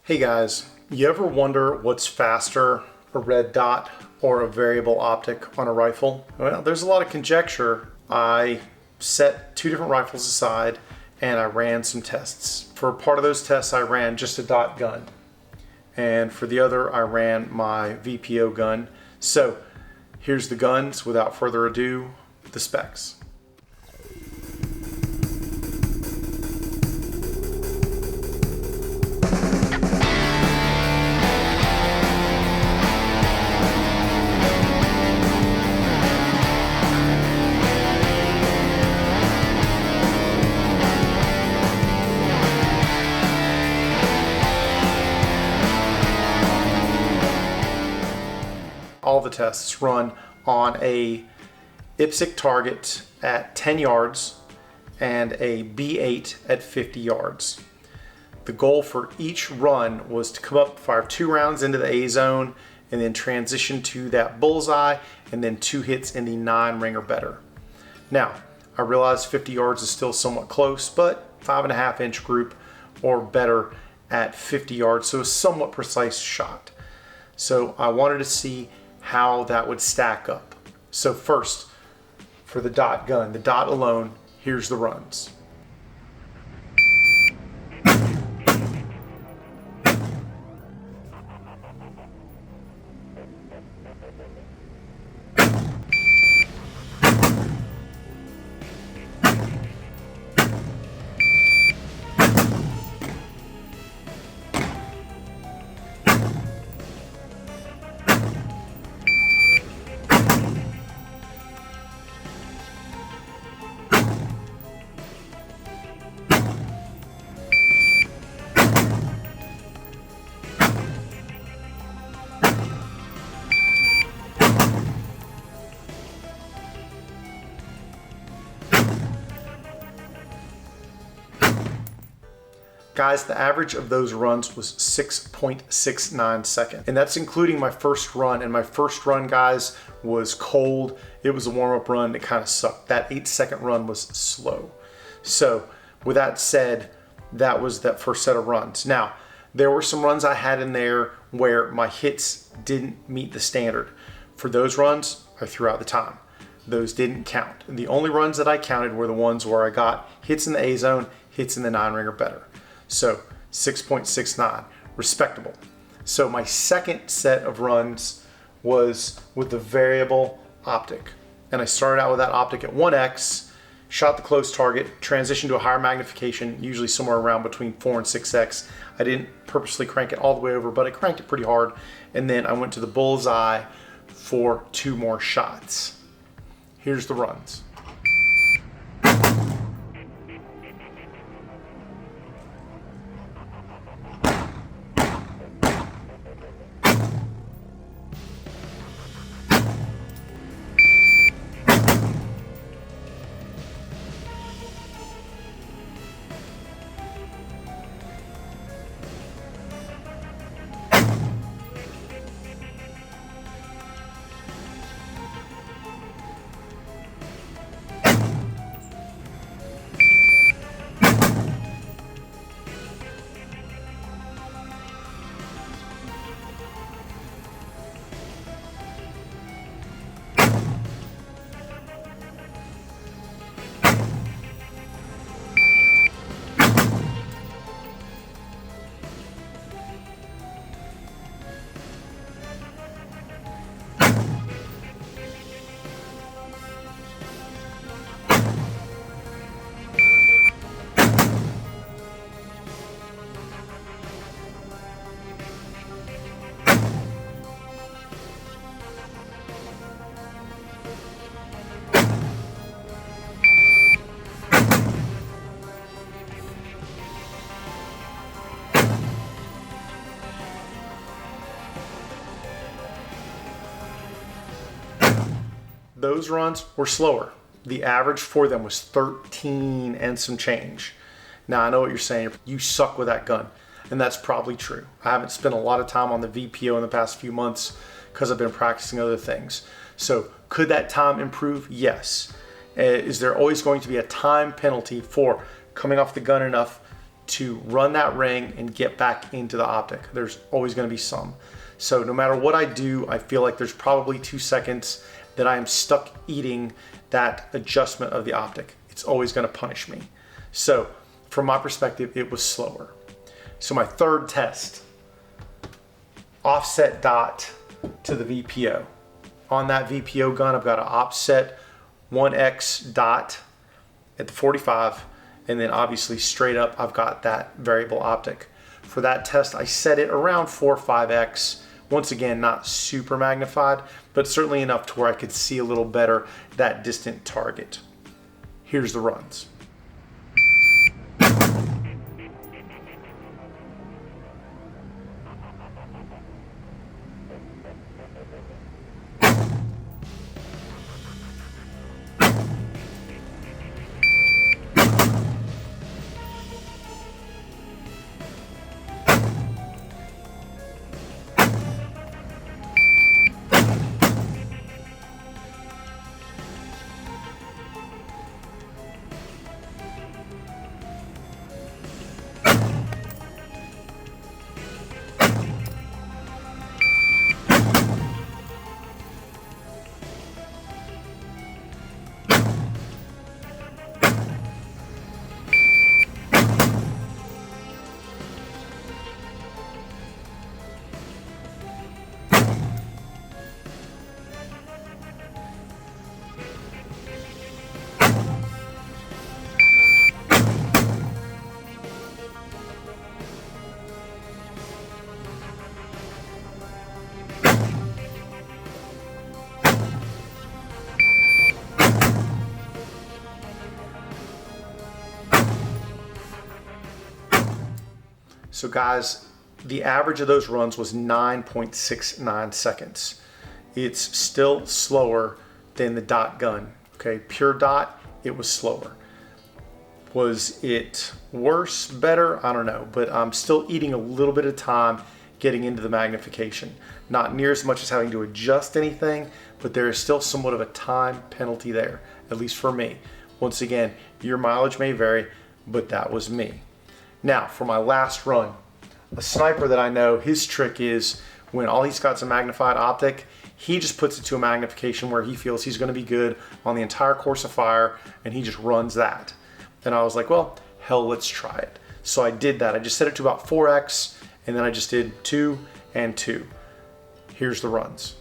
Hey guys, you ever wonder what's faster, a red dot or a variable optic on a rifle? Well, there's a lot of conjecture. I set two different rifles aside and I ran some tests. For part of those tests, I ran just a dot gun. And for the other, I ran my VPO gun. So here's the guns. Without further ado, the specs. All the tests run on a IPSC target at 10 yards and a B8 at 50 yards. The goal for each run was to come up, fire 2 rounds into the A zone, and then transition to that bullseye, and then 2 hits in the 9 ring or better. Now, I realize 50 yards is still somewhat close, but 5.5 inch group or better at 50 yards, so a somewhat precise shot. So I wanted to see how that would stack up. So first, for the dot gun, the dot alone, here's the runs. Guys, the average of those runs was 6.69 seconds. And that's including my first run. And my first run, guys, was cold. It was a warm-up run. It kind of sucked. That 8-second run was slow. So with that said, that was that first set of runs. Now, there were some runs I had in there where my hits didn't meet the standard. For those runs, I threw out the time. Those didn't count. The only runs that I counted were the ones where I got hits in the A zone, hits in the 9-ring or better. So 6.69, respectable. So my second set of runs was with the variable optic. And I started out with that optic at 1x, shot the close target, transitioned to a higher magnification, usually somewhere around between 4 and 6x. I didn't purposely crank it all the way over, but I cranked it pretty hard. And then I went to the bullseye for 2 more shots. Here's the runs. Those runs were slower. The average for them was 13 and some change. Now I know what you're saying, you suck with that gun, and that's probably true. I haven't spent a lot of time on the VPO in the past few months because I've been practicing other things. So could that time improve? Yes. Is there always going to be a time penalty for coming off the gun enough to run that ring and get back into the optic. There's always going to be some. So no matter what I do, I feel like there's probably 2 seconds that I am stuck eating that adjustment of the optic. It's always going to punish me. So from my perspective, it was slower. So my third test, offset dot to the VPO. On that VPO gun, I've got an offset 1x dot at the 45, and then obviously straight up, I've got that variable optic. For that test, I set it around 4 or 5x. Once again, not super magnified, but certainly enough to where I could see a little better that distant target. Here's the runs. So guys, the average of those runs was 9.69 seconds. It's still slower than the dot gun, okay? Pure dot, it was slower. Was it worse, better? I don't know, but I'm still eating a little bit of time getting into the magnification. Not near as much as having to adjust anything, but there is still somewhat of a time penalty there, at least for me. Once again, your mileage may vary, but that was me. Now, for my last run, a sniper that I know, his trick is when all he's got is a magnified optic, he just puts it to a magnification where he feels he's going to be good on the entire course of fire, and he just runs that. And I was like, well, hell, let's try it. So I did that. I just set it to about 4x, and then I just did 2 and 2. Here's the runs.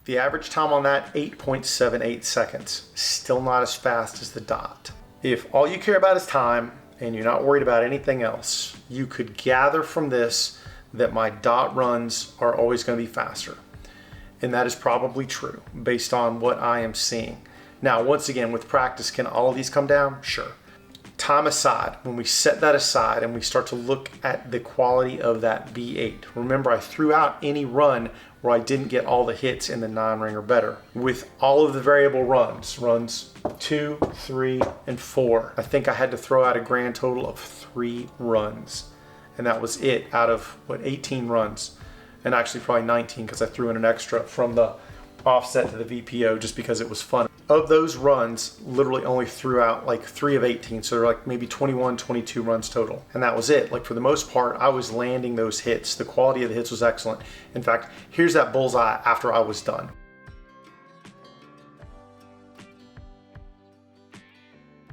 The average time on that, 8.78 seconds. Still not as fast as the dot. If all you care about is time and you're not worried about anything else, you could gather from this that my dot runs are always going to be faster. And that is probably true based on what I am seeing. Now, once again, with practice, can all of these come down? Sure. Time aside, when we set that aside and we start to look at the quality of that B8, remember I threw out any run where I didn't get all the hits in the 9-ring or better. With all of the variable runs 2, 3, and 4, I think I had to throw out a grand total of 3 runs. And that was it out of, 18 runs. And actually probably 19 because I threw in an extra from the offset to the VPO just because it was fun. Of those runs, literally only threw out like 3 of 18, so they're like maybe 21, 22 runs total. And that was it. Like for the most part, I was landing those hits. The quality of the hits was excellent. In fact, here's that bullseye after I was done.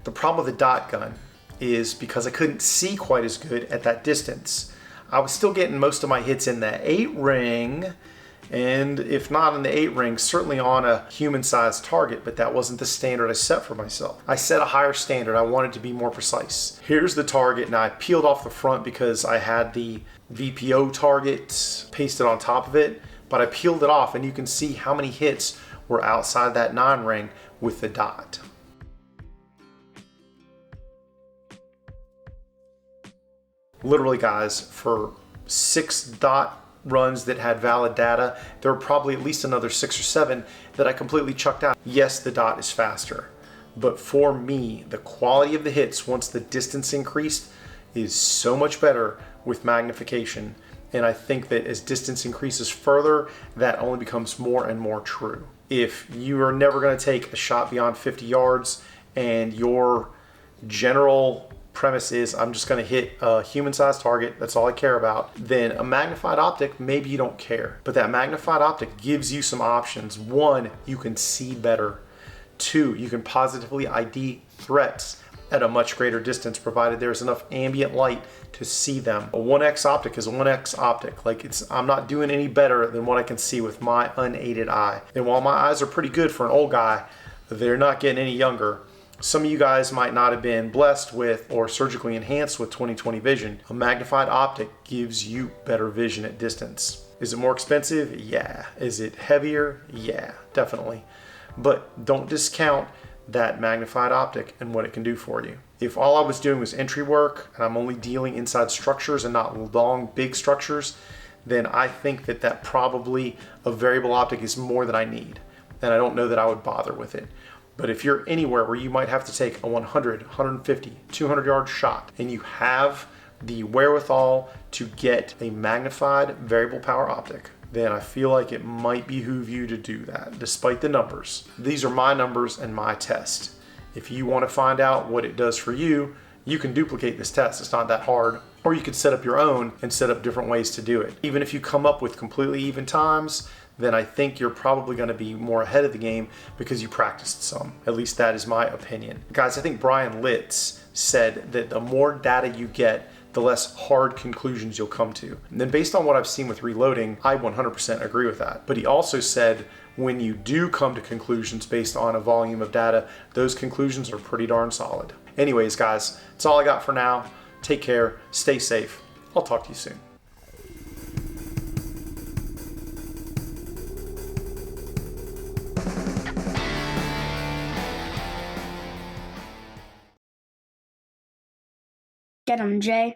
The problem with the dot gun, is because I couldn't see quite as good at that distance. I was still getting most of my hits in the 8 ring, and if not in the 8 ring, certainly on a human-sized target, but that wasn't the standard I set for myself. I set a higher standard. I wanted to be more precise. Here's the target, and I peeled off the front because I had the VPO target pasted on top of it, but I peeled it off, and you can see how many hits were outside that 9 ring with the dot. Literally, guys, for 6 dot runs that had valid data, there were probably at least another 6 or 7 that I completely chucked out. Yes, the dot is faster, but for me, the quality of the hits once the distance increased is so much better with magnification. And I think that as distance increases further, that only becomes more and more true. If you are never going to take a shot beyond 50 yards and your general premise is I'm just going to hit a human-sized target, that's all I care about, then a magnified optic, maybe you don't care. But that magnified optic gives you some options. 1, you can see better. 2, you can positively ID threats at a much greater distance, provided there's enough ambient light to see them. A 1x optic is a 1x optic. Like, I'm not doing any better than what I can see with my unaided eye. And while my eyes are pretty good for an old guy, they're not getting any younger. Some of you guys might not have been blessed with or surgically enhanced with 20/20 vision. A magnified optic gives you better vision at distance. Is it more expensive? Yeah. Is it heavier? Yeah, definitely. But don't discount that magnified optic and what it can do for you. If all I was doing was entry work and I'm only dealing inside structures and not long, big structures, then I think that probably a variable optic is more than I need. And I don't know that I would bother with it. But if you're anywhere where you might have to take a 100, 150, 200 yard shot and you have the wherewithal to get a magnified variable power optic, then I feel like it might behoove you to do that, despite the numbers. These are my numbers and my test. If you want to find out what it does for you, you can duplicate this test. It's not that hard. Or you could set up your own and set up different ways to do it. Even if you come up with completely even times, then I think you're probably going to be more ahead of the game because you practiced some. At least that is my opinion. Guys, I think Brian Litz said that the more data you get, the less hard conclusions you'll come to. And then based on what I've seen with reloading, I 100% agree with that. But he also said when you do come to conclusions based on a volume of data, those conclusions are pretty darn solid. Anyways, guys, that's all I got for now. Take care, stay safe. I'll talk to you soon. Get him, Jay.